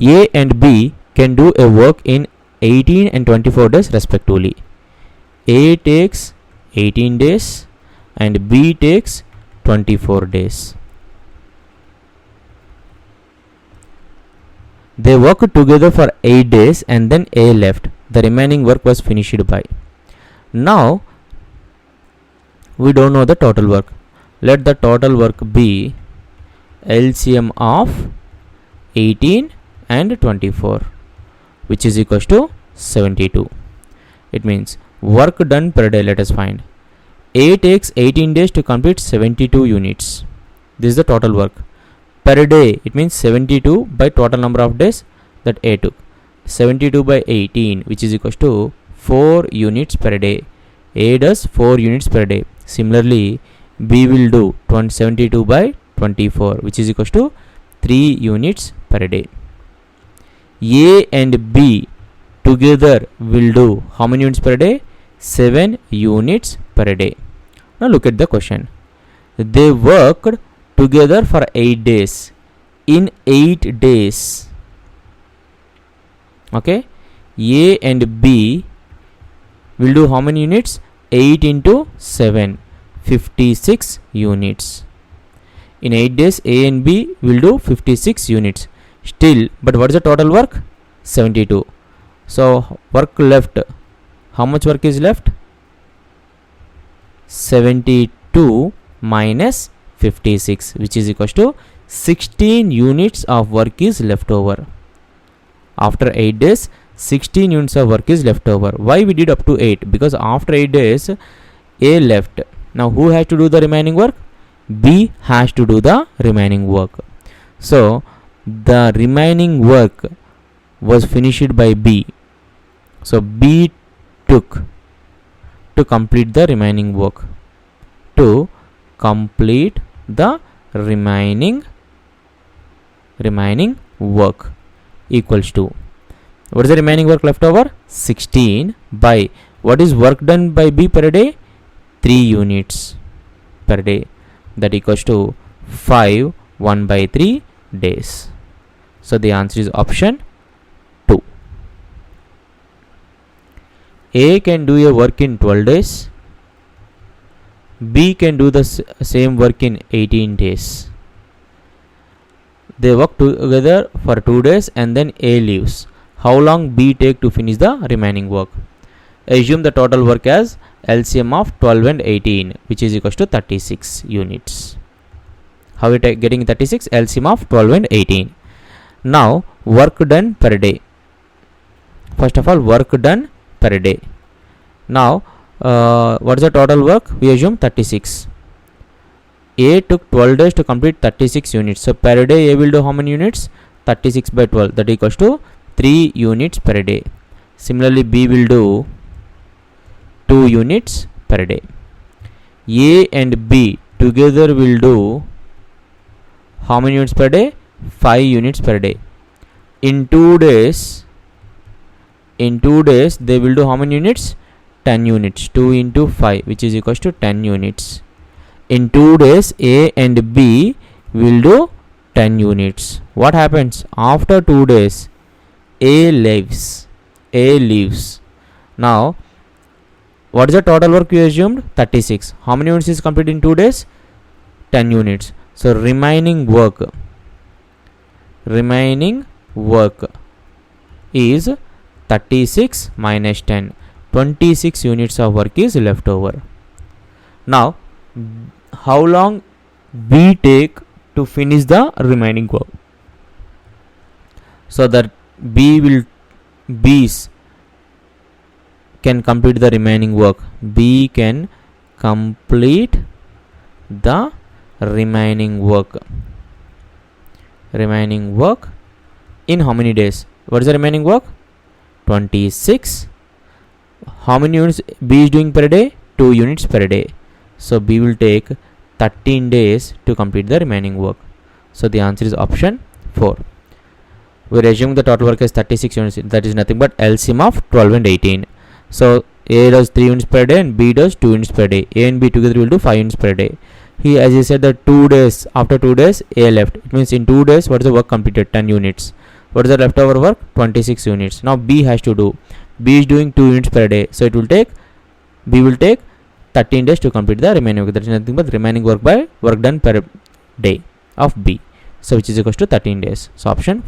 A and B can do a work in 18 and 24 days respectively. A takes 18 days and B takes 24 days. They worked together for 8 days and then A left. The remaining work was finished by. Now we don't know the total work. Let the total work be LCM of 18 and 24, which is equals to 72. It means work done per day. Let us find. A takes 18 days to complete 72 units. This is the total work. Per day, it means 72 by total number of days that A took. 72 by 18, which is equals to 4 units per day. A does 4 units per day. Similarly, B will do 72 by 24, which is equals to 3 units per day. A and B together will do how many units per day? 7 units per day. Now look at the question. They worked together for 8 days. In 8 days, okay, A and B will do how many units? 8 into 7, 56 units. In 8 days, A and B will do 56 units. Still, but what is the total work? 72. So work left. How much work is left? 72 minus 56, which is equals to 16 units of work is left over. After 8 days, 16 units of work is left over. Why we did up to 8? Because after 8 days, A left. Now who has to do the remaining work? B has to do the remaining work. So the remaining work was finished by B. So B took to complete the remaining work. To complete the remaining work equals to, what is the remaining work left over? 16 by, what is work done by B per day? 3 units per day. That equals to 5 1 by 3 days. So the answer is option 2. A can do a work in 12 days. B can do the same work in 18 days. They work together for 2 days and then A leaves. How long B take to finish the remaining work? Assume the total work as LCM of 12 and 18, which is equals to 36 units. How we getting 36? LCM of 12 and 18. Now work done per day. First of all, work done per day. Now what is the total work? We assume 36. A took 12 days to complete 36 units. So per day A will do how many units? 36 by 12. That equals to 3 units per day. Similarly, B will do 2 units per day. A and B together will do how many units per day? 5 units per day. In 2 days, they will do how many units? 10 units. 2 into 5, which is equals to 10 units. In 2 days, A and B will do 10 units. What happens? After 2 days, A leaves. Now, what is the total work we assumed? 36. How many units is completed in 2 days? 10 units. So remaining work is 36 minus 10. 26 units of work is left over. Now, how long B take to finish the remaining work? So that B's can complete the remaining work. B can complete the remaining work in how many days? What is the remaining work? 26. How many units B is doing per day? 2 units per day. So B will take 13 days to complete the remaining work. So the answer is option 4. We are assuming the total work is 36 units. That is nothing but LCM of 12 and 18. So A does 3 units per day and B does 2 units per day. A and B together will do 5 units per day. He, as he said, that 2 days, after 2 days A left. It means in 2 days what is the work completed? 10 units. What is the leftover work? 26 units. Now B has to do. B is doing 2 units per day. So B will take 13 days to complete the remaining work. That is nothing but remaining work by work done per day of B. So which is equals to 13 days. So option